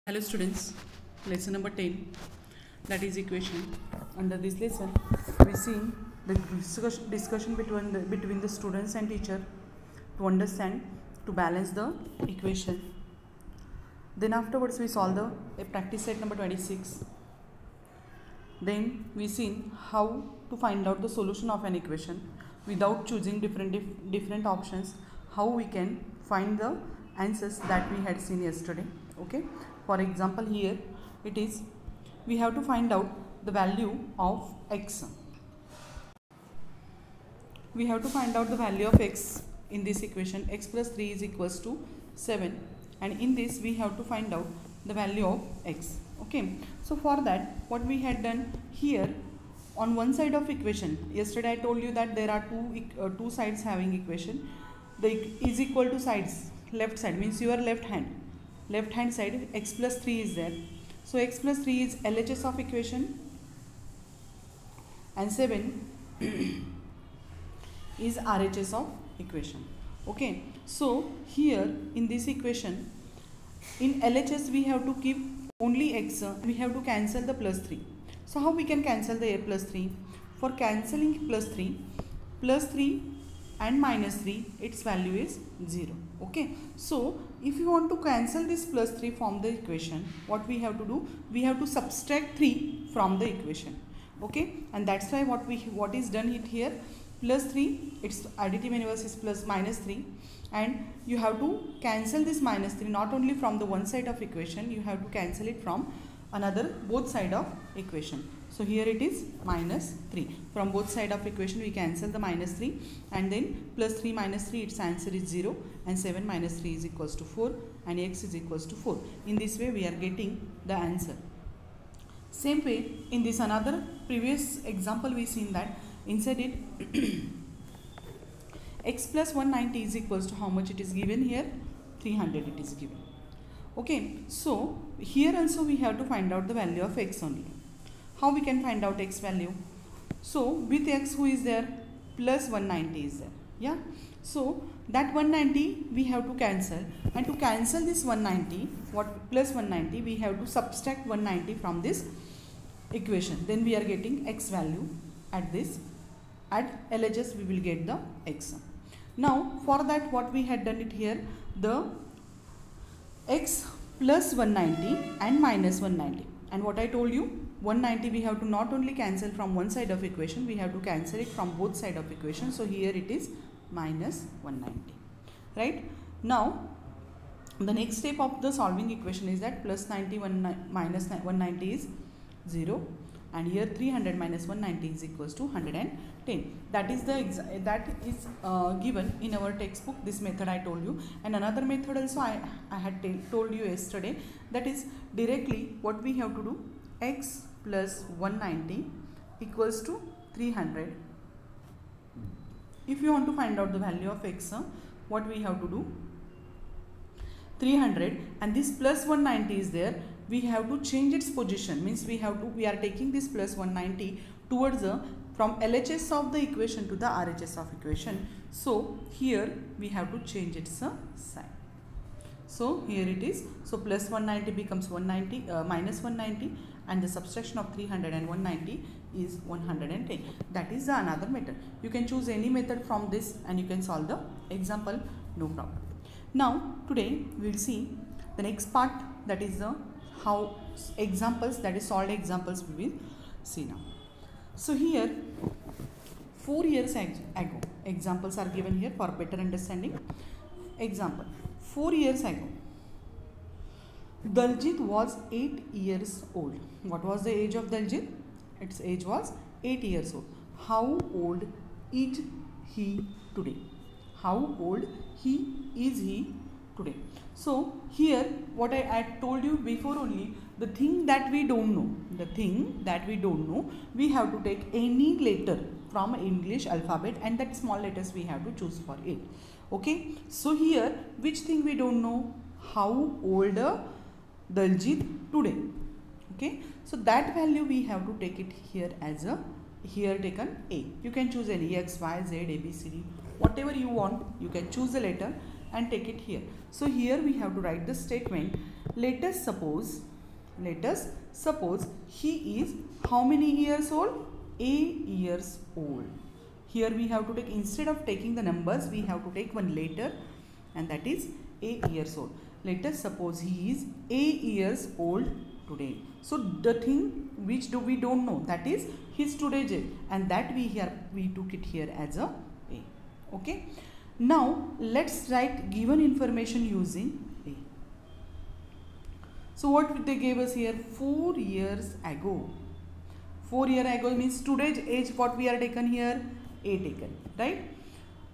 Hello students, lesson number 10, that is equation. Under this lesson we see the discussion between the students and teacher to understand, to balance the equation. Then afterwards we solve the practice set number 26. Then we see how to find out the solution of an equation without choosing different options, how we can find the answers that we had seen yesterday. Okay, for example, here it is, we have to find out the value of x. We have to find out the value of x in this equation. X plus 3 is equals to 7, and in this we have to find out the value of x. Okay, so for that what we had done here, on one side of equation, yesterday I told you that there are two sides having equation. The is equal to sides, left side means your left hand side, x plus 3 is there. So x plus 3 is LHS of equation and 7 is RHS of equation. Okay, so here in this equation, in LHS we have to keep only x, we have to cancel the plus 3. So how we can cancel the a plus 3? For cancelling plus 3 and minus 3, its value is 0. Okay, so if you want to cancel this plus 3 from the equation, what we have to do? We have to subtract 3 from the equation. Okay, and that's why what is done it here, plus 3, its additive inverse is plus minus 3, and you have to cancel this minus 3 not only from the one side of equation, you have to cancel it from another both side of equation. So here it is minus 3. From both side of equation we cancel the minus 3, and then plus 3 minus 3, its answer is 0, and 7 minus 3 is equals to 4, and x is equals to 4. In this way we are getting the answer. Same way, in this another previous example we seen that inside it x plus 190 is equals to how much it is given here? 300 it is given. Okay, so here also we have to find out the value of x only. How we can find out x value? So with x who is there? Plus 190 is there. Yeah, so that 190 we have to cancel, and to cancel this 190, what plus 190, we have to subtract 190 from this equation. Then we are getting x value at this, at LHS we will get the x. Now for that what we had done it here, the x plus 190 and minus 190, and what I told you, 190 we have to not only cancel from one side of equation, we have to cancel it from both side of equation. So here it is minus 190, right? Now the next step of the solving equation is that plus 90 minus 190 is 0, and here 300 minus 190 is equals to 110. That is given in our textbook. This method I told you, and another method also I had told you yesterday, that is directly what we have to do, x plus 190 equals to 300. If you want to find out the value of x, what we have to do, 300, and this plus 190 is there, we have to change its position, means we are taking this plus 190 towards from LHS of the equation to the RHS of equation. So here we have to change its sign. So here it is, so plus 190 becomes 190 minus 190, and the subtraction of 300 and 190 is 110. That is the another method. You can choose any method from this and you can solve the example, no problem. Now today we will see the next part, that is the how examples, that is solved examples we will see now. So here 4 years ago, examples are given here for better understanding. Example, 4 years ago Daljit was 8 years old. What was the age of Daljit? Its age was 8 years old. How old is he today? How old is he today? So here what I told you before only, the thing that we don't know, we have to take any letter from English alphabet, and that small letters we have to choose for it. Okay, so here which thing we don't know? How old Daljit today? Okay, so that value we have to take it here as a, here taken a. You can choose any x, y, z, a, b, c, d, whatever you want, you can choose the letter and take it here. So here we have to write the statement let us suppose he is how many years old? A years old. Here we have to take, instead of taking the numbers, we have to take one letter, and that is A years old. Let us suppose he is A years old today. So the thing which we don't know, that is his today's age, and that we took it here as a A. Okay. Now let's write given information using A. So what they gave us here? 4 years ago. 4 years ago means today's age. What we are taken here? A taken, right?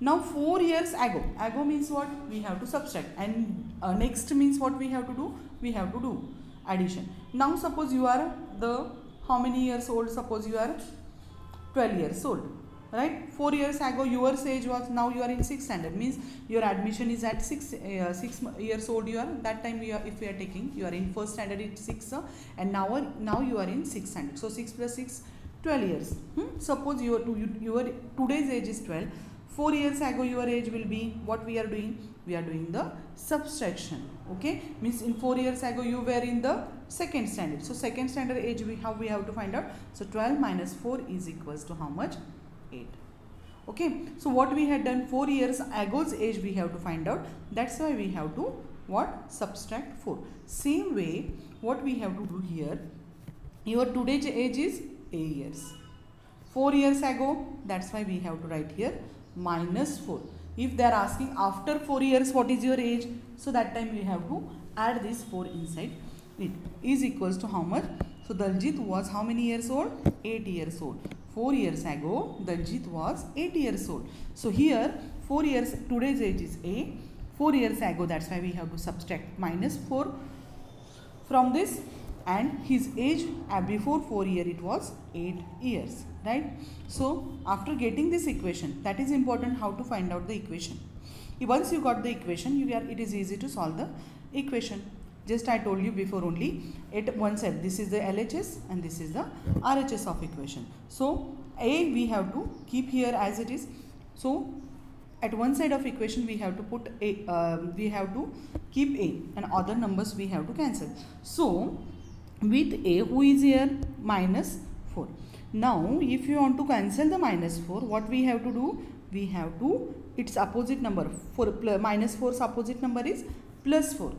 Now 4 years ago. Ago means what? We have to subtract, and next means what we have to do? We have to do addition. Now suppose you are how many years old? Suppose you are 12 years old, right? 4 years ago your age was, now you are in 6th standard, means your admission is at 6 years old. You are that time, if we are taking, you are in 1st standard, it's 6, and now you are in 6th standard. So 6 plus 6, 12 years. Suppose your today's age is 12. 4 years ago your age will be, what we are doing? We are doing the subtraction. Okay, means in 4 years ago you were in the 2nd standard. So 2nd standard age we have to find out. So 12 minus 4 is equals to how much? 8. Okay, so what we had done, 4 years ago's age we have to find out. That's why we have to what? Subtract 4. Same way what we have to do here, your today's age is A years. 4 years ago, that's why we have to write here minus 4. If they are asking after 4 years what is your age, so that time we have to add this 4 inside it. Is equals to how much? So Daljit was how many years old? 8 years old. 4 years ago Daljit was 8 years old. So here 4 years, today's age is A. 4 years ago, that's why we have to subtract minus 4 from this, and his age before 4 years it was 8 years, right? So after getting this equation, that is important, how to find out the equation. Once you got the equation, it is easy to solve the equation. Just I told you before only, at one side this is the LHS and this is the RHS of equation. So A we have to keep here as it is. So at one side of equation we have to put A, we have to keep A, and other numbers we have to cancel. So with A, who is here? Minus 4. Now if you want to cancel the minus 4, what we have to do? We have to, its opposite number, minus 4's opposite number is plus 4.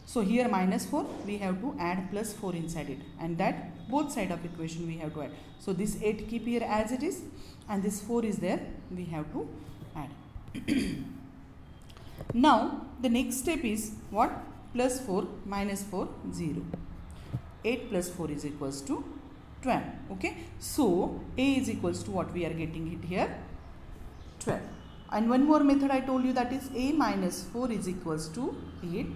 So here minus 4, we have to add plus 4 inside it, and that both side of equation we have to add. So this 8 keep here as it is, and this 4 is there, we have to add. Now the next step is what? Plus 4 minus 4, 0. 8 plus 4 is equals to 12. Okay, so A is equals to what we are getting it here? 12. And one more method I told you, that is A minus 4 is equals to 8.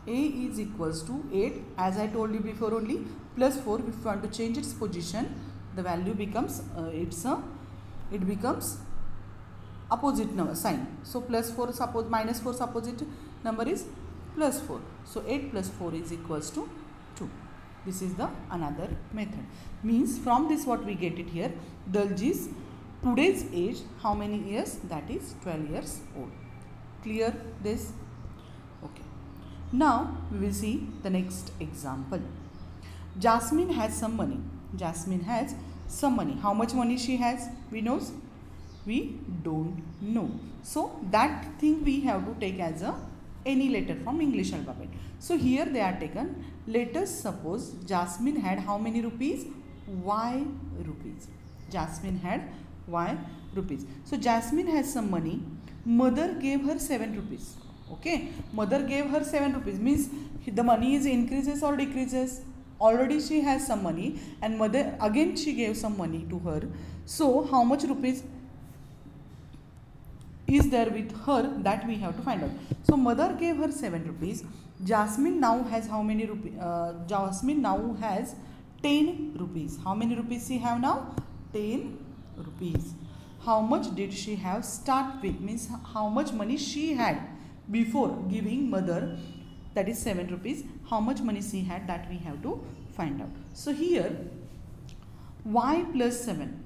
A is equals to 8, as I told you before only, plus 4. If you want to change its position, the value becomes it becomes opposite number sign. So plus 4, suppose minus 4's opposite number is plus 4. So 8 plus 4 is equals to 2. This is the another method. Means from this what we get it here, Daljit's today's age how many years? That is 12 years old. Clear this? Okay. Now we will see the next example. Jasmine has some money. Jasmine has some money. How much money she has? We knows? We don't know. So that thing we have to take as a any letter from English alphabet. So here they are taken. Let us suppose Jasmine had how many rupees? Y rupees. Jasmine had Y rupees. So Jasmine has some money. Mother gave her 7 rupees. Okay. Mother gave her 7 rupees. Means the money is increases or decreases. Already she has some money, and mother again she gave some money to her. So how much rupees is there with her, that we have to find out. So mother gave her 7 rupees. Jasmine now has how many rupees? Jasmine now has 10 rupees. How many rupees she have now? 10 rupees. How much did she have start with? Means how much money she had before giving mother, that is 7 rupees. How much money she had, that we have to find out. So here y plus 7.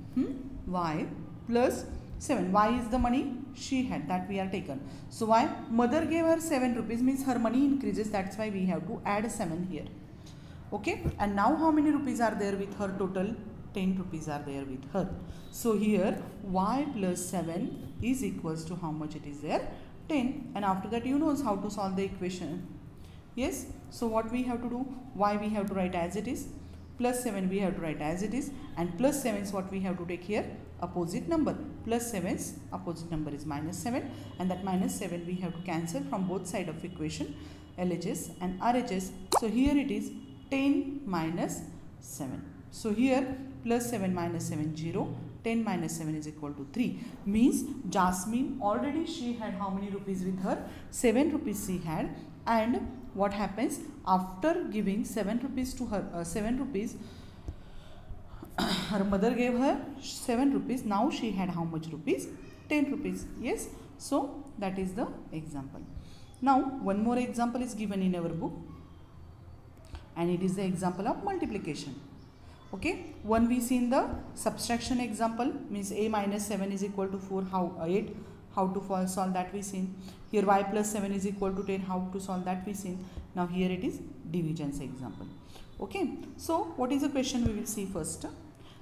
Y plus 7. Why is the money she had that we are taken. So why mother gave her 7 rupees means her money increases, that's why we have to add 7 here. Okay, and now how many rupees are there with her? Total 10 rupees are there with her. So here y plus 7 is equals to how much it is there? 10. And after that you know how to solve the equation. Yes, so what we have to do, y we have to write as it is, plus 7 we have to write as it is, and plus 7 is what we have to take here, opposite number. Plus 7's opposite number is minus 7, and that minus 7 we have to cancel from both sides of equation, LHS and RHS. So here it is 10 minus 7. So here plus 7 minus 7 0, 10 minus 7 is equal to 3. Means Jasmine already she had how many rupees with her? 7 rupees she had. And what happens after giving 7 rupees to her, 7 rupees, her mother gave her 7 rupees. Now she had how much rupees? 10 rupees. Yes. So that is the example. Now one more example is given in our book, and it is the example of multiplication. Okay, one we see in the subtraction example, means a minus 7 is equal to 4, how 8, how to solve that we seen. Here y plus 7 is equal to 10, how to solve that we seen. Now here it is divisions example. Okay, so what is the question we will see first.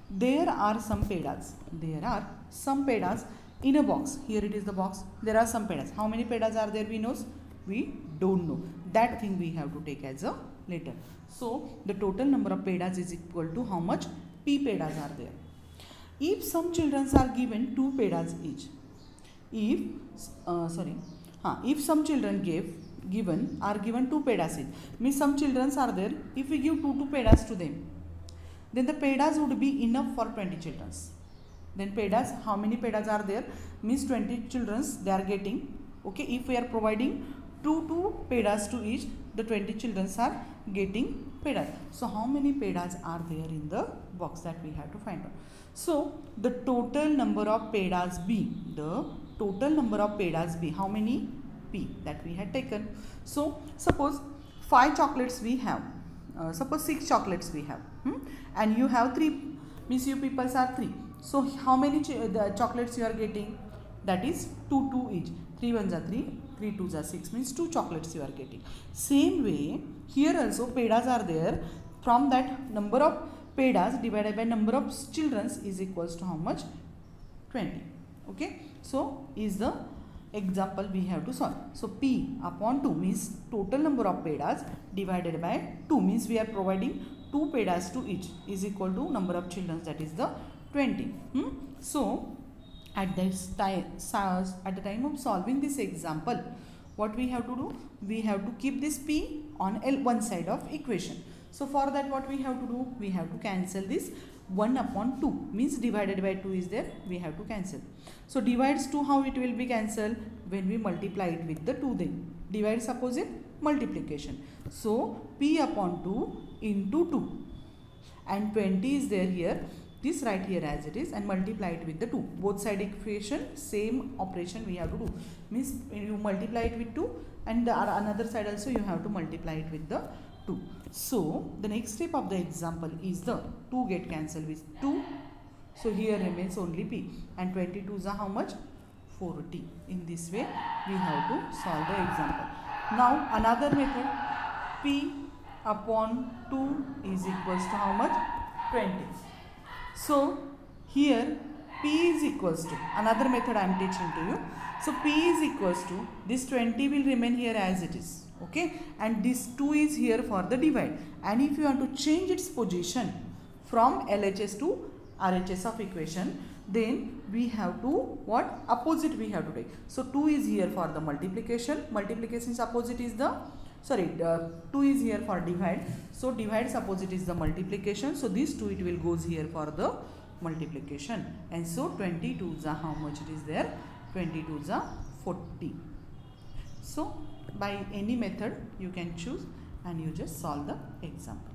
There are some pedas. There are some pedas in a box. Here it is the box. There are some pedas. How many pedas are there? We know. We don't know. That thing we have to take as a later. So the total number of pedas is equal to how much? P pedas are there. If some children are given 2 pedas each. If some children are given 2 pedas each, means some children are there. If we give 2 pedas to them, then the pedas would be enough for 20 children. Then pedas, how many pedas are there? Means 20 children they are getting. Okay, if we are providing 2 pedas to each, the 20 children are getting pedas. So how many pedas are there in the box, that we have to find out. So the total number of pedas B, the total number of pedas B, how many? P, that we had taken. So suppose 5 chocolates we have, suppose 6 chocolates we have, and you have 3, means you people are 3. So how many the chocolates you are getting? That is 2 each. 3 ones are 3, 3 twos are 6, means 2 chocolates you are getting. Same way here also pedas are there. From that number of pedas divided by number of children is equals to how much? 20. Okay, so is the example we have to solve. So P upon 2 means total number of pedas divided by 2, means we are providing 2 pedas to each, is equal to number of children, that is the 20. So at this time, at the time of solving this example, what we have to do? We have to keep this P on one side of equation. So for that what we have to do? We have to cancel this 1 upon 2, means divided by 2 is there, we have to cancel. So divides 2, how it will be cancelled? When we multiply it with the 2 then. Divides opposite, multiplication. So P upon 2 into 2, and 20 is there here. This write here as it is and multiply it with the 2. Both side equation, same operation we have to do. Means you multiply it with 2, and the another side also you have to multiply it with the 2. So the next step of the example is the 2 get cancelled with 2. So here remains only P, and 22s are how much? 40. In this way we have to solve the example. Now another method, P upon 2 is equals to how much? 20. So here P is equals to, another method I am teaching to you. So P is equals to, this 20 will remain here as it is. Okay, and this 2 is here for the divide, and if you want to change its position from LHS to RHS of equation, then we have to what? Opposite we have to take. So 2 is here for the multiplication. Multiplication's opposite is the, 2 is here for divide. So divide's opposite is the multiplication. So this 2 it will goes here for the multiplication. And so 22s are how much it is there? 22s are 40. So by any method you can choose and you just solve the example.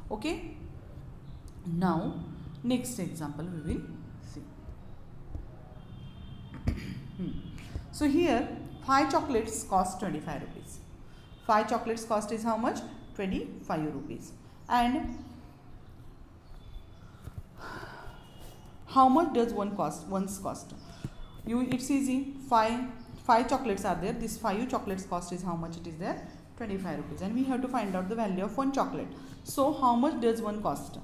Okay. Now next example we will see. So here 5 chocolates cost 25 rupees. 5 chocolates cost is how much? 25 rupees. And how much does one's cost? it's easy. Five chocolates are there. This 5 chocolates cost is how much it is there? 25 rupees. And we have to find out the value of one chocolate. So how much does one cost?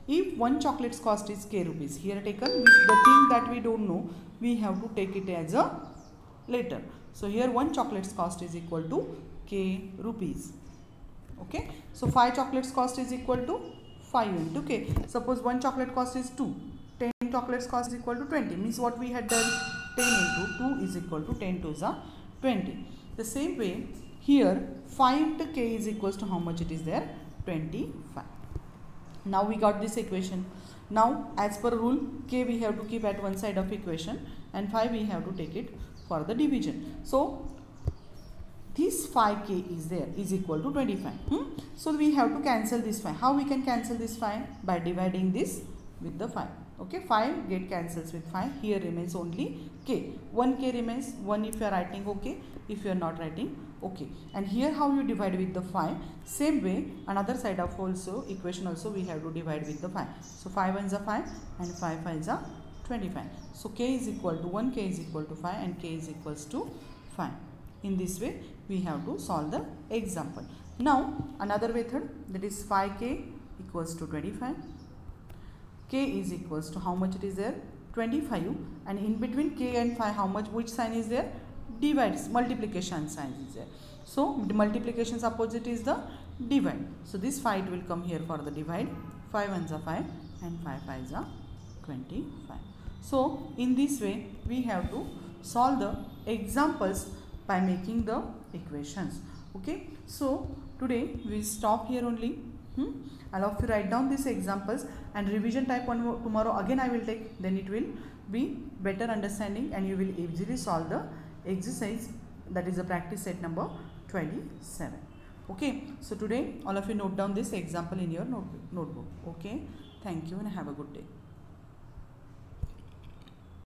If one chocolate's cost is k rupees, here taken the thing that we don't know, we have to take it as a later. So here one chocolate's cost is equal to k rupees. Okay. So 5 chocolates cost is equal to 5 into k. Suppose one chocolate cost is 2. 10 chocolates cost is equal to 20. Means what we had done, 10 into 2 is equal to 10 to the 20. The same way here 5 into k is equals to how much it is there? 25. Now we got this equation. Now as per rule, k we have to keep at one side of equation and 5 we have to take it for the division. So this 5k is there is equal to 25. So we have to cancel this 5. How we can cancel this 5? By dividing this with the 5. Okay, 5 get cancels with 5. Here remains only k. 1k remains. 1 if you are writing okay, if you are not writing okay. And here how you divide with the 5? Same way another side of also equation also we have to divide with the 5. So 5 ones are 5 and 5 5s are 25. So k is equal to 1, k is equal to 5 and k is equals to 5. In this way we have to solve the example. Now another method, that is 5k equals to 25. K is equals to how much it is there? 25. And in between k and 5 how much, which sign is there? Divides, multiplication sign is there. So the multiplication's opposite is the divide. So this 5 will come here for the divide. 5 ones are 5 and 5 5s are 25. So in this way we have to solve the examples by making the equations. Okay, so today we stop here only. I'll have to write down these examples and revision type one tomorrow again I will take, then it will be better understanding and you will easily solve the exercise, that is the practice set number 27. Okay, so today all of you note down this example in your notebook. Okay, thank you and have a good day.